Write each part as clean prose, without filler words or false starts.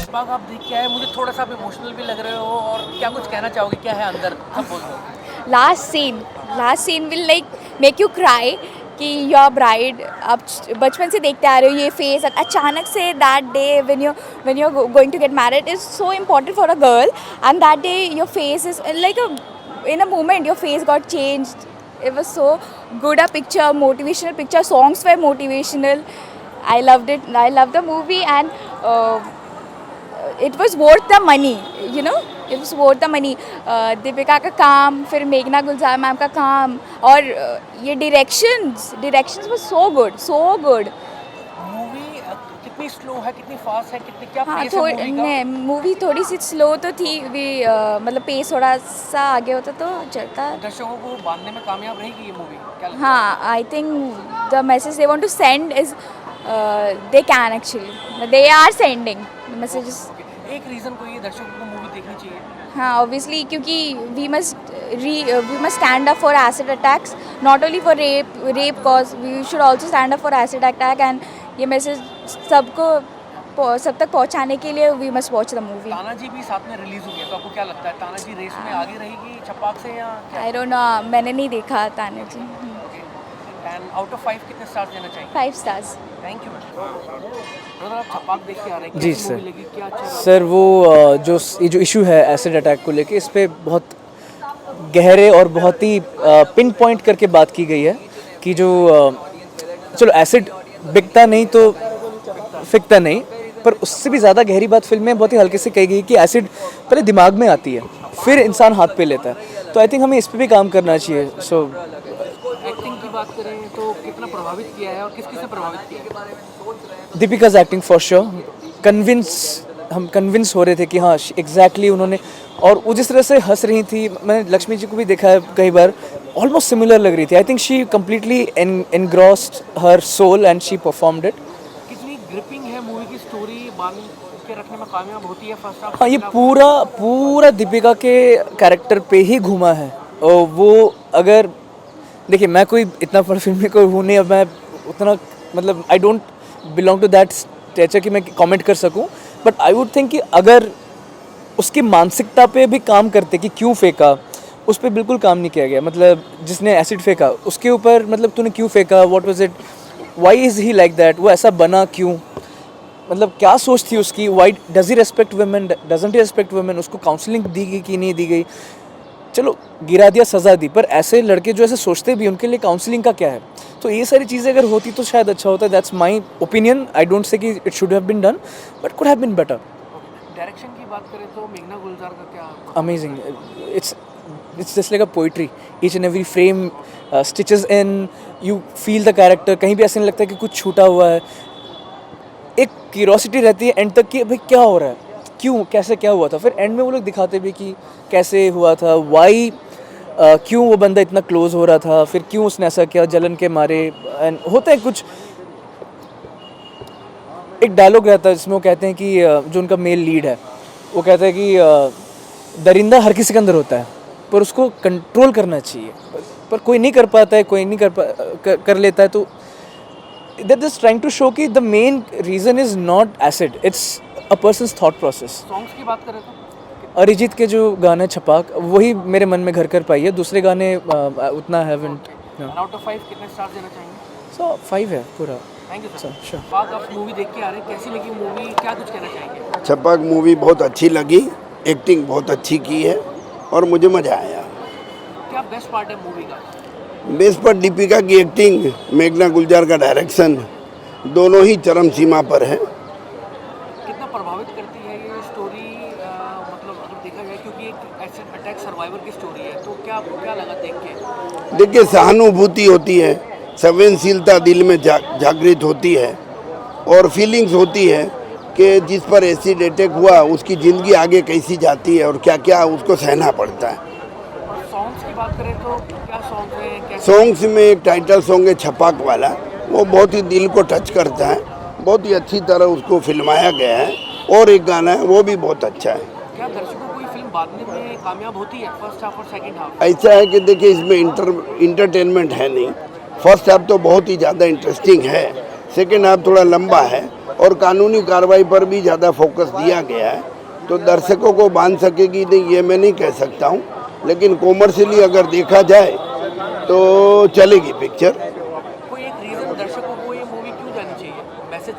छपाक आप देख के आए, मुझे थोड़ा सा आप इमोशनल भी लग रहे हो, और क्या कुछ कहना चाहोगे, क्या है अंदर, सब बोल दो। Last scene will like make you cry कि योर ब्राइड आप बचपन से देखते आ रहे हो, ये फेस अचानक से that day when you going to get married is so important for a girl, and that day your face is like in a moment your face got changed. It was so good a picture, motivational picture, songs were motivational. I loved it. I loved the movie, and it was worth the money, you know, it was worth the money. Deepika का काम, फिर मेघना गुलजार ma'am का काम, और ये directions were so good. Movie कितनी slow है, कितनी फास्ट है, कितनी क्या हाँ पेस है मूवी का? मूवी थोड़ी सी स्लो तो थी भी, मतलब पेस थोड़ा सा आगे होता तो चलता. दर्शकों को बांधने में कामयाब रहेगी ये मूवी, क्या लगता है? हाँ, I think the message they want to send is they can actually, they are sending the messages. एक रीजन कोई है दर्शकों को मूवी देखनी चाहिए? हाँ, ऑब्वियसली, क्योंकि we must stand up for acid attacks, not only for rape cause, we should also stand up for acid attack, and ये मैसेज सब तक पहुंचाने के लिए we must watch the movie. Tanaji भी साथ में रिलीज हुई है, तो आपको क्या लगता है तानाजी रेस में आगे रहेगी छपाक से या क्या? आई डोंट नो, मैंने नहीं देखा तानाजी. एंड आउट ऑफ 5 कितने स्टार्स देना चाहिए? 5 स्टार्स. Thank you brother. आप छपाक देख के आ रहे हैं, जी कैसी सर. मूवी लगी, क्या अच्छा लगा? सर वो ये जो इशू है एसिड अटैक को लेके, इस पे बहुत गहरे और बहुत ही पिन पॉइंट करके बात की गई है कि जो चलो एसिड बिकता नहीं तो फिकता नहीं, पर उससे भी ज़्यादा गहरी बात फिल्म में बहुत ही हल्के से कही गई कि एसिड पहले दिमाग में आती है, फिर इंसान हाथ पे लेता है. तो आई थिंक हमें इस पे भी काम करना चाहिए. सो एक्टिंग की बात करें तो कितना प्रभावित किया है और किस किस से प्रभावित किया है? दीपिका's एक्टिंग फॉर श्योर. हम कन्विंस हो रहे थे कि हाँ एग्जैक्टली उन्होंने, और वो जिस तरह से हंस रही थी, मैंने लक्ष्मी जी को भी देखा है कई बार, ऑलमोस्ट सिमिलर लग रही थी. I think she completely engrossed her soul and she performed it. कितनी ग्रिपिंग है मूवी की स्टोरी, बांध के रखने में कामयाब होती है फर्स्ट हाफ? हाँ, ये पूरा दीपिका के कैरेक्टर पे ही घूमा है. और वो अगर देखिए, मैं कोई इतना बड़ा फिल्म में कोई हूँ नहीं, अब मैं उतना मतलब I don't belong to that stature कि मैं कमेंट कर सकूं, बट आई वुड थिंक कि अगर उसकी मानसिकता पे भी काम करते कि क्यों फेंका, उस पर बिल्कुल काम नहीं किया गया. मतलब जिसने एसिड फेंका उसके ऊपर, मतलब तूने क्यों फेंका, what was it, why is he like that, वो ऐसा बना क्यों, मतलब क्या सोच थी उसकी, why does he respect women, doesn't he respect women, उसको काउंसलिंग दी गई कि नहीं दी गई. चलो गिरा दिया, सज़ा दी, पर ऐसे लड़के जो ऐसे सोचते भी, उनके लिए काउंसलिंग का क्या है. तो ये सारी चीज़ें अगर होती तो शायद अच्छा होता. That's my opinion. I don't say कि it should have been done, but could have been better. Direction की बात करें तो मेघना गुलजार का क्या? Amazing. It's just like a poetry. Each and every frame stitches in, you feel the character. कहीं भी ऐसे नहीं लगता कि कुछ छूटा हुआ है. एक क्यूरोसिटी रहती है एंड तक कि भाई क्या हो रहा है, क्यों, कैसे, क्या हुआ था. फिर एंड में वो लोग दिखाते भी कि कैसे हुआ था, वाई, क्यों वो बंदा इतना क्लोज हो रहा था, फिर क्यों उसने ऐसा किया, जलन के मारे. एंड होता है कुछ, एक डायलॉग रहता है जिसमें वो कहते हैं कि जो उनका मेल लीड है वो कहता है कि दरिंदा हर किसी के अंदर होता है, पर उसको कंट्रोल करना चाहिए. पर कोई नहीं कर पाता है, कोई नहीं कर लेता है. तो that is trying to show कि the main reason is not acid, it's a person's thought process. Songs की बात करें तो अरिजीत के जो गाने छपाक, वही मेरे मन में घर कर पाई है. दूसरे गाने उतना हैवंट. आउट ऑफ 5 कितने स्टार देना चाहेंगे? सो 5 है पूरा. Thank you sir. श्योर. बात आप मूवी देख के आ रहे हैं, कैसी लगी मूवी, क्या कुछ कहना चाहेंगे? छपाक मूवी बहुत अच्छी लगी, एक्टिंग बहुत अच्छी की है और मुझे मज़ा आया. क्या बेस्ट पार्ट है मूवी का? बेस्ट पर दीपिका की एक्टिंग, मेघना गुलजार का डायरेक्शन, दोनों ही चरम सीमा पर है. कितना प्रभावित करती है ये स्टोरी, मतलब अगर देखा जाए, क्योंकि एक एसिड अटैक सर्वाइवर की स्टोरी है, तो क्या आपको क्या लगा देख के? देखिए, सहानुभूति होती है, संवेदनशीलता दिल में जागृत होती है और फीलिंग्स होती है कि जिस पर एसिड अटैक हुआ उसकी ज़िंदगी आगे कैसी जाती है और क्या क्या उसको सहना पड़ता है. और सॉन्ग्स की बात करें तो क्या सॉन्ग है? सॉन्ग्स में एक टाइटल सॉन्ग है छपाक वाला, वो बहुत ही दिल को टच करता है, बहुत ही अच्छी तरह उसको फिल्माया गया है. और एक गाना है वो भी बहुत अच्छा है. क्या दर्शकों को ये फिल्म बांधने में कामयाब होती है, फर्स्ट हाफ और सेकंड हाफ? ऐसा है कि देखिए, इसमें इंटरटेनमेंट है नहीं. फर्स्ट हाफ तो बहुत ही ज़्यादा इंटरेस्टिंग है, सेकेंड हाफ थोड़ा लंबा है, और कानूनी कार्रवाई पर भी ज़्यादा फोकस दिया गया है। तो दर्शकों को बांध सकेगी नहीं ये मैं नहीं कह सकता हूँ, लेकिन कॉमर्शियली अगर देखा जाए तो चलेगी पिक्चर। कोई एक रीज़न दर्शकों को ये मूवी क्यों जानी चाहिए, मैसेज?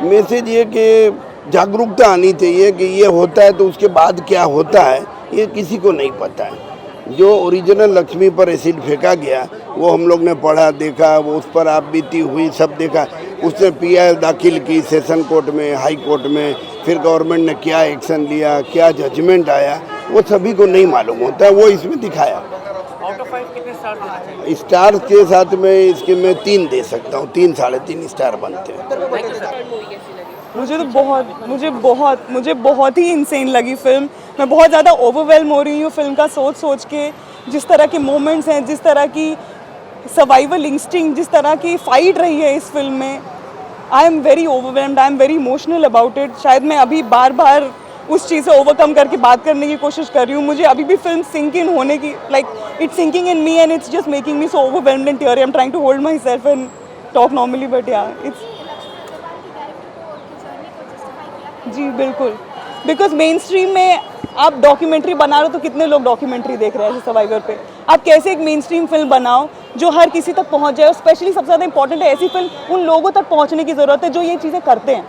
मैसेज ये कि जागरूकता आनी चाहिए कि ये होता है तो उसके बाद क्या होता है ये किसी को नहीं पता है। जो ओरिजिनल लक्ष्मी पर एसिड फेंका गया वो हम लोग ने पढ़ा, देखा, वो उस पर आप बीती हुई सब देखा। उसने पीआई दाखिल की सेशन कोर्ट में, हाई कोर्ट में, फिर गवर्नमेंट ने क्या एक्शन लिया, क्या जजमेंट आया, वो सभी को नहीं मालूम होता है, वो इसमें दिखाया। आउट ऑफ 5 कितने स्टार देना चाहिए? स्टार के साथ में इसके मैं 3 दे सकता हूँ, 3 साढ़े 3 स्टार बनते हैं। मुझे बहुत ही इंसेन लगी फिल्म। मैं बहुत ज़्यादा ओवरवेल्म हो रही हूँ फिल्म का सोच के। जिस तरह के मोमेंट्स हैं, जिस तरह की सर्वाइवल इंस्टिंक्ट, जिस तरह की फ़ाइट रही है इस फिल्म में, I am very overwhelmed, I am very emotional about it. शायद मैं अभी बार उस चीज़ से ओवरकम करके बात करने की कोशिश कर रही हूँ। मुझे अभी भी फिल्म सिंक इन होने की, like it's sinking in me and it's just making me so overwhelmed and teary. I am trying to hold myself and talk normally, but yeah it's जी बिल्कुल। बिकॉज मेन स्ट्रीम में आप documentary बना रहे हो तो कितने लोग डॉक्यूमेंट्री देख रहे हैं सर्वाइवर पे। आप कैसे एक मेन स्ट्रीम फिल्म बनाओ जो हर किसी तक पहुंच जाए, और स्पेशली सबसे ज़्यादा इंपॉर्टेंट है ऐसी फिल्म उन लोगों तक पहुंचने की ज़रूरत है जो ये चीज़ें करते हैं।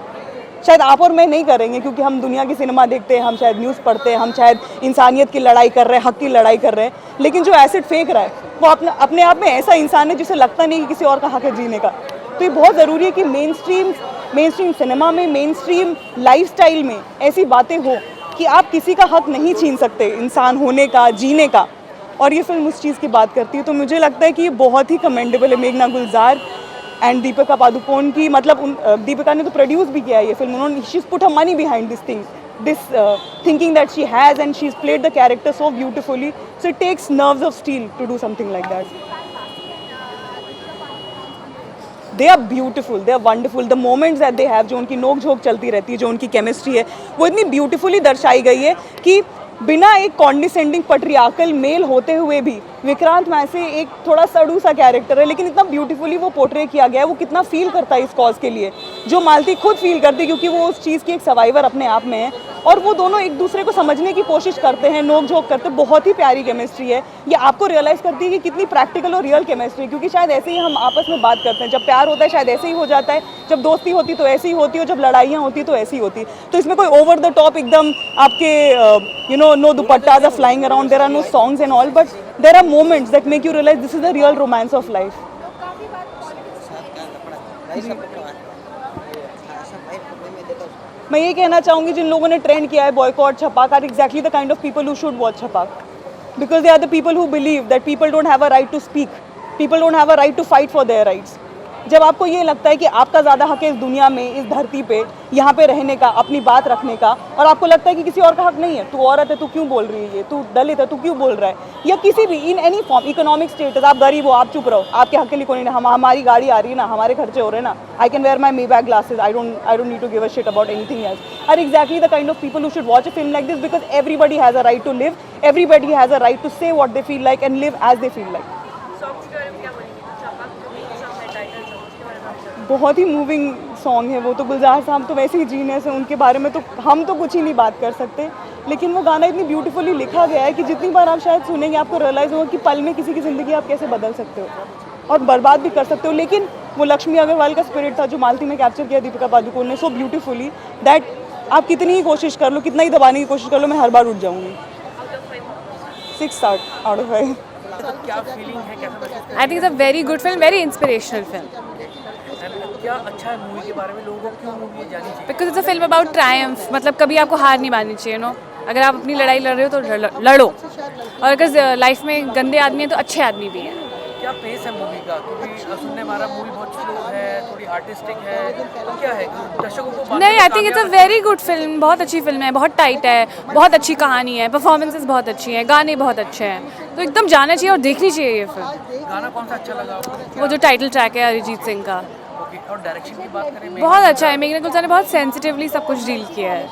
शायद आप और मैं नहीं करेंगे क्योंकि हम दुनिया की सिनेमा देखते हैं, हम शायद न्यूज़ पढ़ते हैं, हम शायद इंसानियत की लड़ाई कर रहे हैं, हक की लड़ाई कर रहे हैं, लेकिन जो एसिड फेंक रहा है वो अपने आप में ऐसा इंसान है जिसे लगता नहीं कि किसी और का हक है जीने का। तो ये बहुत ज़रूरी है कि मेन स्ट्रीम सिनेमा में, मेन स्ट्रीम लाइफस्टाइल में ऐसी बातें हो कि आप किसी का हक नहीं छीन सकते इंसान होने का, जीने का। और ये फिल्म उस चीज़ की बात करती है। तो मुझे लगता है कि ये बहुत ही कमेंडेबल है मेघना गुलजार एंड दीपिका पादुकोण की। मतलब दीपिका ने तो प्रोड्यूस भी किया है ये फिल्म। उन्होंने she put her money behind this thing, this thinking that she has, and she's played the character so beautifully. So it takes nerves of steel to do something like that. They are beautiful, they are wonderful. The moments that they have, जो उनकी नोक झोंक चलती रहती है, जो उनकी chemistry है, वो इतनी ब्यूटीफुली दर्शाई गई है कि बिना एक कॉन्डिसेंडिंग पट्रियार्कल मेल होते हुए भी विक्रांत मैसे एक थोड़ा सड़ू सा कैरेक्टर है, लेकिन इतना ब्यूटीफुली वो पोर्ट्रे किया गया है। वो कितना फील करता है इस कॉज के लिए, जो मालती खुद फील करती है क्योंकि वो उस चीज़ की एक सर्वाइवर अपने आप में है। और वो दोनों एक दूसरे को समझने की कोशिश करते हैं, नोक झोंक करते हैं। बहुत ही प्यारी केमिस्ट्री है। ये आपको रियलाइज़ करती है कि कितनी प्रैक्टिकल और रियल केमिस्ट्री, क्योंकि शायद ऐसे ही हम आपस में बात करते हैं। जब प्यार होता है शायद ऐसे ही हो जाता है, जब दोस्ती होती तो ऐसी ही होती है, जब लड़ाइयाँ होती तो ऐसी होती। तो इसमें कोई ओवर द टॉप एकदम आपके no dupattas are flying around, there are no songs and all, but there are moments that make you realise this is the real romance of life. मैं ये कहना चाहूँगी जिन लोगों ने ट्रेंड किया है boycott Chhapaak are exactly the kind of people who should watch Chhapaak, because they are the people who believe that people don't have a right to speak, people don't have a right to fight for their rights. जब आपको ये लगता है कि आपका ज़्यादा हक है इस दुनिया में, इस धरती पे, यहाँ पे रहने का, अपनी बात रखने का, और आपको लगता है कि किसी और का हक नहीं है, तू औरत है तू क्यों बोल रही है, ये तू दलित है तू क्यों बोल रहा है, या किसी भी in any form, economic status, आप गरीब हो आप चुप रहो, आपके हक के लिए कोई नहीं, हमारी गाड़ी आ रही है ना, हमारे खर्चे हो रहे हैं ना, I can wear my Maybach glasses, I don't need to give a shit about anything else, are exactly the kind of people who should watch a film like this, because everybody has a right to live, everybody has a right to say what they feel like and live as they feel like. बहुत ही moving song है वो तो। गुलजार साहब तो वैसे ही genius है, उनके बारे में तो हम तो कुछ ही नहीं बात कर सकते, लेकिन वो गाना इतनी ब्यूटीफुली लिखा गया है कि जितनी बार आप शायद सुनेंगे आपको रियलाइज़ होगा कि पल में किसी की ज़िंदगी आप कैसे बदल सकते हो और बर्बाद भी कर सकते हो। लेकिन वो लक्ष्मी अग्रवाल का स्पिरिट था जो मालती में कैप्चर किया दीपिका पादुकोण ने सो ब्यूटीफुली, दैट आप कितनी ही कोशिश कर लो, कितना ही दबाने की कोशिश कर लो, मैं हर बार उठ जाऊँगी। 6 out of 5। क्या फीलिंग है, कैसा महसूस I think it's a very good film, very inspirational film. क्या अच्छा है मूवी के बारे में, लोगों को क्यों मूवी जानी चाहिए? Because it's a film about Triumph, मतलब कभी आपको हार नहीं माननी चाहिए नो। अगर आप अपनी लड़ाई लड़ रहे हो तो लड़ो, और अगर लाइफ में गंदे आदमी हैं तो अच्छे आदमी भी हैं। क्या पेस है मूवी का, क्योंकि सुनने हमारा मूवी बहुत स्लो है, थोड़ी आर्टिस्टिक है, तो क्या है दर्शकों को? नहीं, I think it's a very good film, बहुत अच्छी फिल्म है, बहुत टाइट है, बहुत अच्छी कहानी है, परफॉर्मेंसेस बहुत अच्छी हैं, गाने बहुत अच्छे हैं, तो एकदम जाना चाहिए और देखनी चाहिए ये फिल्म। गाना कौन सा अच्छा लगा आपको? वो जो टाइटल ट्रैक है अरिजीत सिंह का, ओके। और डायरेक्शन की बात करें, बहुत अच्छा है। मेघना गुलजार ने बहुत सेंसिटिवली सब कुछ डील किया है।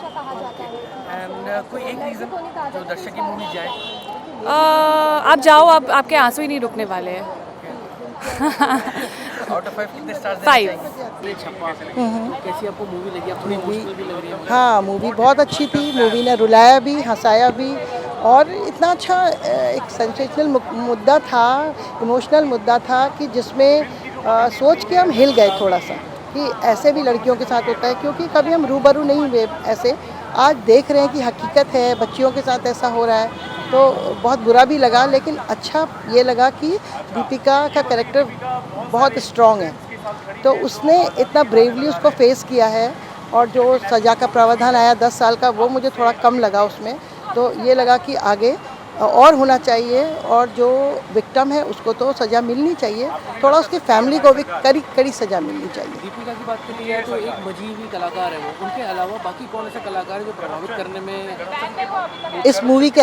एंड कोई एक रीज़न जो दर्शक की मूवी जाए? आप जाओ, आपके आंसू ही नहीं रुकने वाले हैं। आउट ऑफ 5 कितने स्टार्स? 5। के छप्पा, तो कैसी आपको मूवी लगी? आप थोड़ी इमोशनल भी लग रही है मुझे। हाँ, मूवी बहुत अच्छी थी। मूवी ने रुलाया भी, हंसाया भी, और इतना अच्छा एक सेंसेशनल मुद्दा था, इमोशनल मुद्दा था कि जिसमें सोच के हम हिल गए थोड़ा सा कि ऐसे भी लड़कियों के साथ होता है, क्योंकि कभी हम रूबरू नहीं हुए ऐसे। आज देख रहे हैं कि हकीकत है, बच्चियों के साथ ऐसा हो रहा है, तो बहुत बुरा भी लगा, लेकिन अच्छा ये लगा कि दीपिका का कैरेक्टर बहुत स्ट्रॉन्ग है, तो उसने इतना ब्रेवली उसको फेस किया है। और जो सज़ा का प्रावधान आया 10 साल का, वो मुझे थोड़ा कम लगा उसमें। तो ये लगा कि आगे और होना चाहिए, और जो विक्टिम है उसको तो सज़ा मिलनी चाहिए, थोड़ा उसकी फैमिली को भी कड़ी कड़ी सज़ा मिलनी चाहिए। दीपिका की बात करी है तो एक मजीबी कलाकार है वो, उनके अलावा बाकी कौन ऐसे कलाकार है जो प्रभावित करने में इस मूवी के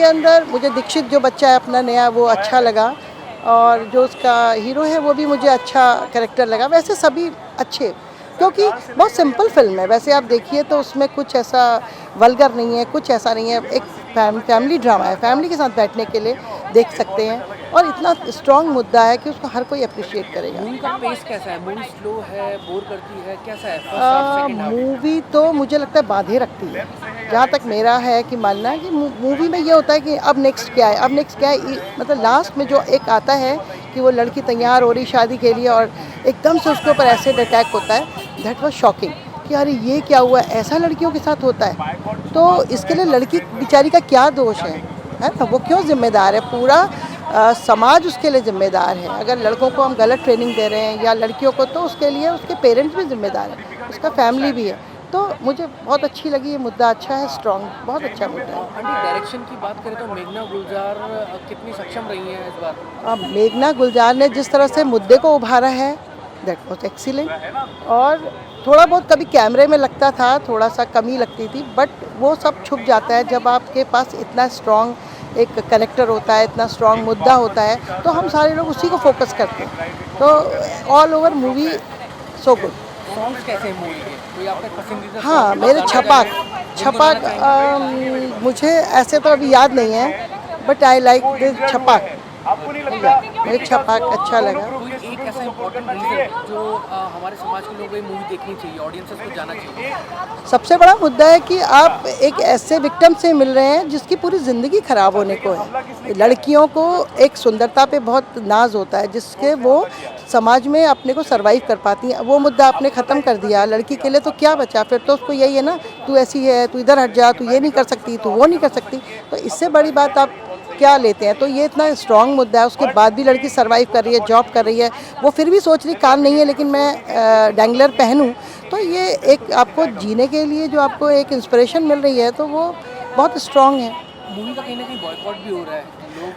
अंदर मुझे दीक्षित जो बच्चा है अपना नया, वो अच्छा लगा, और जो उसका हीरो है वो भी मुझे अच्छा कैरेक्टर लगा। वैसे सभी अच्छे, क्योंकि बहुत सिंपल फिल्म है। वैसे आप देखिए तो उसमें कुछ ऐसा वल्गर नहीं है, कुछ ऐसा नहीं है। एक फैमिली ड्रामा है, फैमिली के साथ बैठने के लिए देख सकते हैं, और इतना स्ट्रॉन्ग मुद्दा है कि उसको हर कोई अप्रिशिएट करेगा। मूवी का पेस कैसा है? मूवी स्लो है, बोर करती है, कैसा है? First half, second half? Movie तो मुझे लगता है बांधे रखती है, जहाँ तक मेरा है कि मानना है कि मूवी में ये होता है कि अब नेक्स्ट क्या है, अब नेक्स्ट क्या है। मतलब लास्ट में जो एक आता है कि वो लड़की तैयार हो रही शादी के लिए, और एकदम से उसके ऊपर एसिड अटैक होता है, दैट वाज शॉकिंग कि अरे ये क्या हुआ, ऐसा लड़कियों के साथ होता है। तो इसके लिए लड़की बेचारी का क्या दोष है ना? वो क्यों जिम्मेदार है? पूरा समाज उसके लिए जिम्मेदार है। अगर लड़कों को हम गलत ट्रेनिंग दे रहे हैं या लड़कियों को, तो उसके लिए उसके पेरेंट्स भी जिम्मेदार हैं, उसका फैमिली भी है। तो मुझे बहुत अच्छी लगी, ये मुद्दा अच्छा है, स्ट्रॉन्ग, बहुत अच्छा मुद्दा है। आंटी, डायरेक्शन की बात करें तो मेघना गुलजार कितनी सक्षम रही हैं इस बार? अब मेघना गुलजार ने जिस तरह से मुद्दे को उभारा है, दैट वाज एक्सीलेंट। और थोड़ा बहुत कभी कैमरे में लगता था, थोड़ा सा कमी लगती थी, बट वो सब छुप जाता है जब आपके पास इतना स्ट्रॉन्ग एक कनेक्टर होता है, इतना स्ट्रॉन्ग मुद्दा होता है, तो हम सारे लोग उसी को फोकस करते हैं। तो all over movie so good. Songs कैसे हैं मूवी के? कोई आपका पसंदीदा हाँ, song? मेरे गाना छपाक गाना चाहेंगे? मुझे ऐसे तो अभी याद नहीं है, बट आई लाइक दिस छपाक। मुझे छपाक अच्छा लगा। कोई एक ऐसा इम्पोर्टेंट रीजन जो हमारे समाज के लोगों को ये मूवी देखनी चाहिए, ऑडियंसेस को जाना चाहिए? सबसे बड़ा मुद्दा है कि आप एक ऐसे विक्टिम से मिल रहे हैं जिसकी पूरी ज़िंदगी ख़राब होने को है। लड़कियों को एक सुंदरता पे बहुत नाज होता है, जिसके वो समाज में अपने को सरवाइव कर पाती हैं। वो मुद्दा आपने ख़त्म कर दिया, लड़की के लिए तो क्या बचा फिर? तो उसको यही है ना, तू ऐसी है, तू इधर हट जा, तू ये नहीं कर सकती, तू वो नहीं कर सकती। तो इससे बड़ी बात आप क्या लेते हैं? तो ये इतना स्ट्रॉन्ग मुद्दा है। उसके बाद भी लड़की सरवाइव कर रही है, जॉब कर रही है, वो फिर भी सोच रही काम नहीं है लेकिन मैं डैंगलर पहनूं। तो ये एक आपको जीने के लिए जो आपको एक इंस्पिरेशन मिल रही है, तो वो बहुत स्ट्रॉन्ग है। मूवी का कहीं ना कहीं बॉयकॉट भी हो रहा है, लोग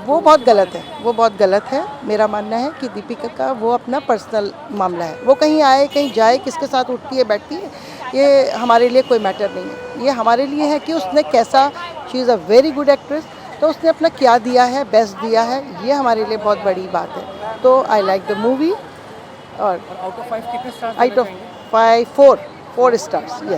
वो बहुत गलत है, वो बहुत गलत है। मेरा मानना है कि दीपिका का वो अपना पर्सनल मामला है, वो कहीं आए कहीं जाए, किसके साथ उठती है बैठती है, ये हमारे लिए कोई मैटर नहीं है। ये हमारे लिए है कि उसने कैसा, she is a very good actress, तो उसने अपना क्या दिया है, बेस्ट दिया है, ये हमारे लिए बहुत बड़ी बात है। तो आई लाइक द मूवी। और आउट ऑफ 5 कितने stars? Out of 5 4 stars. Yes.